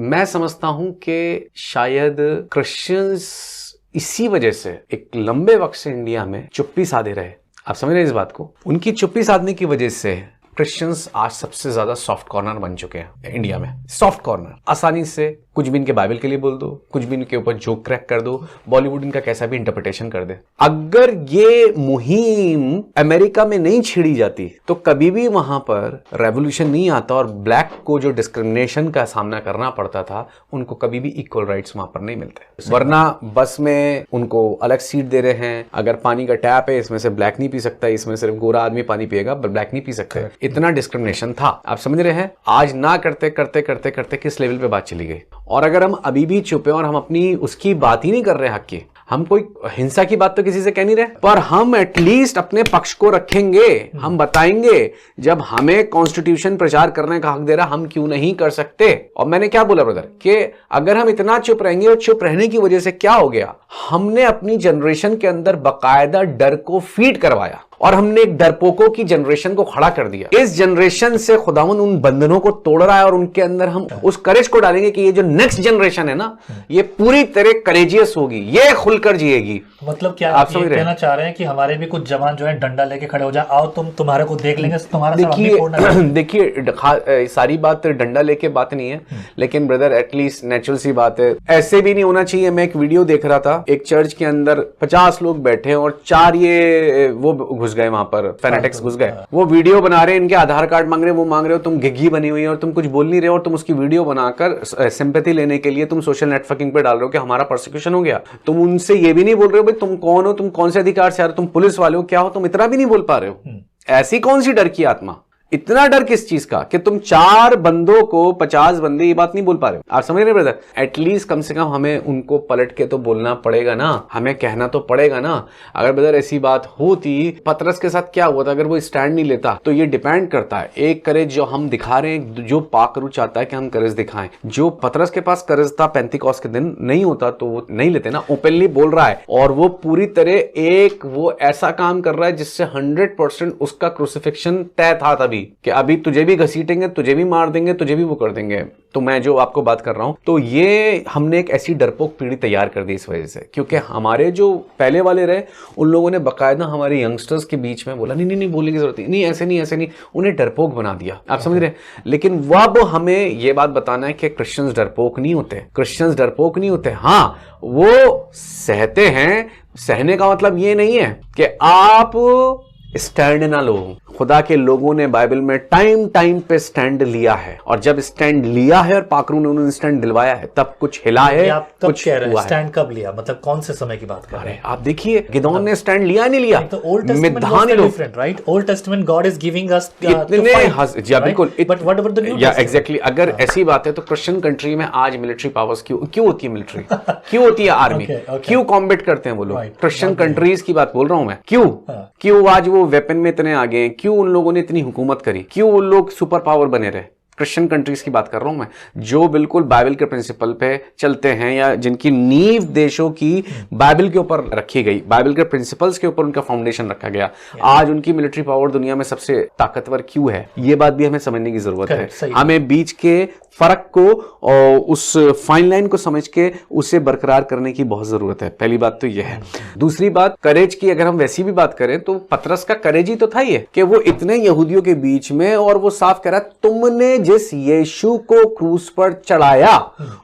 मैं समझता हूं कि शायद क्रिश्चियंस इसी वजह से एक लंबे वक्त से इंडिया में चुप्पी साधे रहे। आप समझ रहे हैं इस बात को? उनकी चुप्पी साधने की वजह से क्रिश्चियंस आज सबसे ज्यादा सॉफ्ट कॉर्नर बन चुके हैं इंडिया में। सॉफ्ट कॉर्नर, आसानी से कुछ भी इनके बाइबल के लिए बोल दो, कुछ भी इनके ऊपर जोक क्रैक कर दो, बॉलीवुड इनका कैसा भी इंटरप्रिटेशन कर दे। अगर ये मुहिम अमेरिका में नहीं छिड़ी जाती तो कभी भी वहां पर रेवोल्यूशन नहीं आता और ब्लैक को जो डिस्क्रिमिनेशन का सामना करना पड़ता था उनको कभी भी इक्वल राइट्स वहां पर नहीं मिलते। वरना बस में उनको अलग सीट दे रहे हैं, अगर पानी का टैप है इसमें से ब्लैक नहीं पी सकता, इसमें सिर्फ गोरा आदमी पानी पिएगा, ब्लैक नहीं पी सकते। इतना डिस्क्रिमिनेशन था। आप समझ रहे हैं? आज ना करते करते करते करते किस लेवल पे बात चली गई। और अगर हम अभी भी चुप हैं और हम अपनी उसकी बात ही नहीं कर रहे हक की, हम कोई हिंसा की बात तो किसी से कह नहीं रहे, पर हम एटलीस्ट अपने पक्ष को रखेंगे। हम बताएंगे जब हमें कॉन्स्टिट्यूशन प्रचार करने का हक दे रहा, हम क्यों नहीं कर सकते। और मैंने क्या बोला ब्रदर कि अगर हम इतना चुप रहेंगे, और चुप रहने की वजह से क्या हो गया, हमने अपनी जनरेशन के अंदर बकायदा डर को फीड करवाया और हमने एक डरपोकों की जनरेशन को खड़ा कर दिया। इस जनरेशन से खुदावन उन बंधनों को तोड़ रहा है और उनके अंदर हम उस करेज को डालेंगे कि ये जो नेक्स्ट जनरेशन है ना, ये पूरी तरह करेजियस होगी, ये खुलकर जिएगी। मतलब क्या आप ये कहना चाह रहे हैं कि हमारे भी कुछ जवान जो है डंडा लेके खड़े हो जाए, आओ तुम्हारे को देख लेंगे, तुम्हारा देखिए सारी बात डंडा लेके बात नहीं है, लेकिन ब्रदर एटलीस्ट नेचुरल सी बात है, ऐसे भी नहीं होना चाहिए। मैं एक वीडियो देख रहा था, एक चर्च के अंदर 50 लोग बैठे और 4 ये वो घुस गए वहां पर, फैनेटिक्स घुस गए। वो वीडियो बना रहे हैं, इनके आधार कार्ड मांग रहे हैं, वो मांग रहे हो, तुम घिघी बनी हुई है और तुम कुछ बोल नहीं रहे हो, और तुम उसकी वीडियो बनाकर सिंपैथी लेने के लिए तुम सोशल नेटवर्किंग पे डाल रहे हो कि हमारा प्रोसिक्यूशन हो गया। तुम उनसे ये भी नहीं बोल रहे हो भाई तुम कौन हो, तुम कौन से अधिकार से आ रहे हो, तुम पुलिस वाले हो, क्या हो, तुम इतना भी नहीं बोल पा रहे हो। ऐसी कौन सी डर की आत्मा, इतना डर किस चीज का कि तुम 4 बंदों को 50 बंदे ये बात नहीं बोल पा रहे हो। आप समझ रहे ब्रदर? एटलीस्ट कम से कम हमें उनको पलट के तो बोलना पड़ेगा ना, हमें कहना तो पड़ेगा ना। अगर ब्रदर ऐसी बात होती, पतरस के साथ क्या हुआ था, अगर वो स्टैंड नहीं लेता तो ये डिपेंड करता है एक करेज जो हम दिखा रहे हैं, जो पाकरू चाहता है कि हम करेज दिखाएं। जो पतरस के पास करेज था पेंतिकॉस्ट के दिन, नहीं होता तो वो नहीं लेते ना। ओपनली बोल रहा है और वो पूरी तरह एक वो ऐसा काम कर रहा है जिससे 100% उसका क्रूसिफिक्शन तय था तभी, कि अभी तुझे भी घसीटेंगे, तुझे भी मार देंगे, तुझे भी वो कर देंगे। तो मैं जो आपको बात कर रहा हूं, तो ये हमने एक ऐसी डरपोक पीढ़ी तैयार कर दी इस वजह से, क्योंकि हमारे जो पहले वाले रहे उन लोगों ने बकायदा हमारे यंगस्टर्स के बीच में बोला नहीं बोलने की जरूरत नहीं, ऐसे नहीं ऐसे नहीं, उन्हें डरपोक बना दिया। आप समझ रहे हैं? लेकिन अब हमें ये बात बताना है कि क्रिश्चियंस डरपोक नहीं होते, क्रिश्चियंस डरपोक नहीं होते। हाँ, वो सहते हैं। सहने का मतलब ये नहीं है कि आप स्टैंड ना लो। खुदा के लोगों ने बाइबल में टाइम पे स्टैंड लिया है, और जब स्टैंड लिया है और पाकरू ने उन्होंने स्टैंड दिलवाया है, तब कुछ हिला है। आप तब कुछ कह रहे हैं स्टैंड कब लिया, मतलब कौन से समय की बात कर रहे हैं? आप देखिए गिदोन ने स्टैंड लिया नहीं लिया, तो Old Testament was different, right? Old Testament God is giving us बिल्कुल, but what about the new? या एग्जैक्टली। अगर ऐसी बात है तो क्रिश्चियन कंट्री में आज मिलिट्री पावर्स क्यों होती है? मिलिट्री क्यों होती है? आर्मी क्यों कॉम्बैट करते हैं वो लोग? क्रिश्चियन कंट्रीज की बात बोल रहा हूं मैं। क्यों आज वो वेपन में इतने आगे हैं? क्यों उन लोगों ने इतनी हुकूमत करी? क्यों उन लोग सुपर पावर बने रहे? क्रिश्चियन कंट्रीज की बात कर रहा हूं मैं, जो बिल्कुल बाइबल के प्रिंसिपल पे चलते हैं, या जिनकी नींव देशों की बाइबल के ऊपर रखी गई, बाइबल के प्रिंसिपल्स के ऊपर उनका फाउंडेशन रखा गया। आज उनकी मिलिट्री पावर दुनिया में सबसे ताकतवर क्यों है? ये बात भी हमें समझने की जरूरत है। हमें बीच के फर्क को और उस फाइन लाइन को समझ के उसे बरकरार करने की बहुत जरूरत है। पहली बात तो यह है। दूसरी बात, करेज की अगर हम वैसी भी बात करें तो पतरस का करेज ही तो था ये, कि वो इतने यहूदियों के बीच में, और वो साफ कह रहा, तुमने जिस यीशु को क्रूस पर चढ़ाया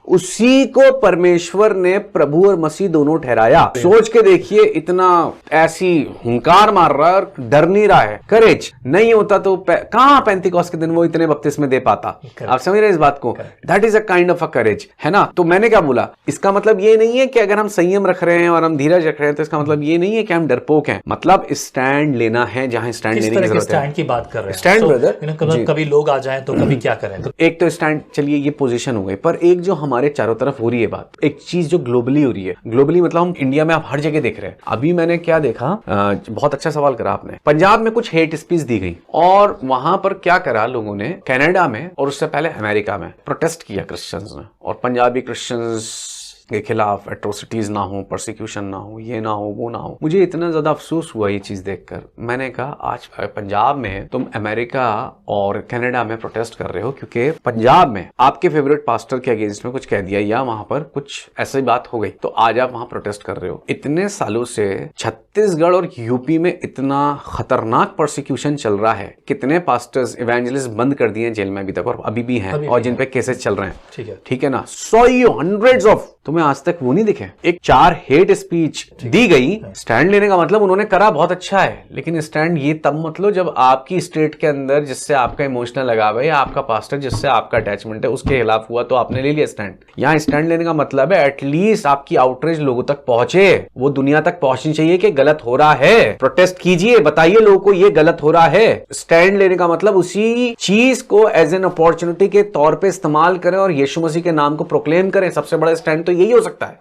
उसी को परमेश्वर ने प्रभु और मसीह दोनों ठहराया। सोच के देखिए, इतना ऐसी हुंकार मार रहा है, डर नहीं रहा है। करेज नहीं होता तो कहां पेंतिकॉस्ट के दिन वो इतने बपतिस्मे दे पाता? आप समझ रहे हैं इस बात को? That is a kind of a courage, है ना? तो मैंने क्या बोला, इसका मतलब ये नहीं है कि अगर हम संयम रख रहे हैं और हम धीरज रख रहे हैं तो इसका मतलब ये नहीं है कि हम डरपोक हैं। मतलब स्टैंड लेना है जहां स्टैंड लेने की जरूरत है। स्टैंड की बात कर रहे हैं, स्टैंड ब्रदर, कभी लोग आ जाएं तो कभी क्या करें? तो एक तो स्टैंड, चलिए ये पोजीशन हो गई, पर एक जो हमारे चारों तरफ हो रही है बात, एक चीज जो ग्लोबली हो रही है, ग्लोबली मतलब हम इंडिया में आप हर जगह देख रहे हैं। अभी मैंने क्या देखा, बहुत अच्छा सवाल करा आपने। पंजाब में कुछ हेट स्पीच दी गई और वहां पर क्या करा लोगों ने, कनाडा में और उससे पहले अमेरिका में प्रोटेस्ट किया क्रिश्चियंस ने, और पंजाबी क्रिश्चियंस के खिलाफ एट्रोसिटीज ना हो, प्रोसिक्यूशन ना हो, ये ना हो, वो ना हो। मुझे इतना ज्यादा अफसोस हुआ ये चीज देखकर। मैंने कहा आज पंजाब में तुम अमेरिका और कनाडा में प्रोटेस्ट कर रहे हो क्योंकि पंजाब में आपके फेवरेट पास्टर के अगेंस्ट में कुछ कह दिया या वहां पर कुछ ऐसी बात हो गई, तो आज आप वहां प्रोटेस्ट कर रहे हो। इतने सालों से छत्तीसगढ़ और यूपी में इतना खतरनाक प्रोसिक्यूशन चल रहा है, कितने पास्टर्स इवेंजलिस्ट बंद कर दिए जेल में अभी तक और अभी भी हैं, और जिन पे केसेस चल रहे हैं। ठीक है ना, 100 हंड्रेड्स ऑफ, तुम्हें आज तक वो नहीं दिखे। एक 4 हेट स्पीच दी गई, स्टैंड लेने का मतलब उन्होंने करा बहुत अच्छा है, लेकिन स्टैंड ये तब मतलब जब आपकी स्टेट के अंदर जिससे आपका इमोशनल लगाव है या आपका पास्टर जिससे आपका अटैचमेंट है उसके खिलाफ हुआ तो आपने ले लिया स्टैंड। यहाँ स्टैंड लेने का मतलब है एटलीस्ट आपकी आउटरीच लोगों तक पहुंचे, वो दुनिया तक पहुंचनी चाहिए कि गलत हो रहा है, प्रोटेस्ट कीजिए, बताइए लोगों को ये गलत हो रहा है। स्टैंड लेने का मतलब उसी चीज को एज एन अपॉर्चुनिटी के तौर पे इस्तेमाल करें और यीशु मसीह के नाम को प्रोक्लेम करें। सबसे बड़ा स्टैंड तो यही हो सकता है।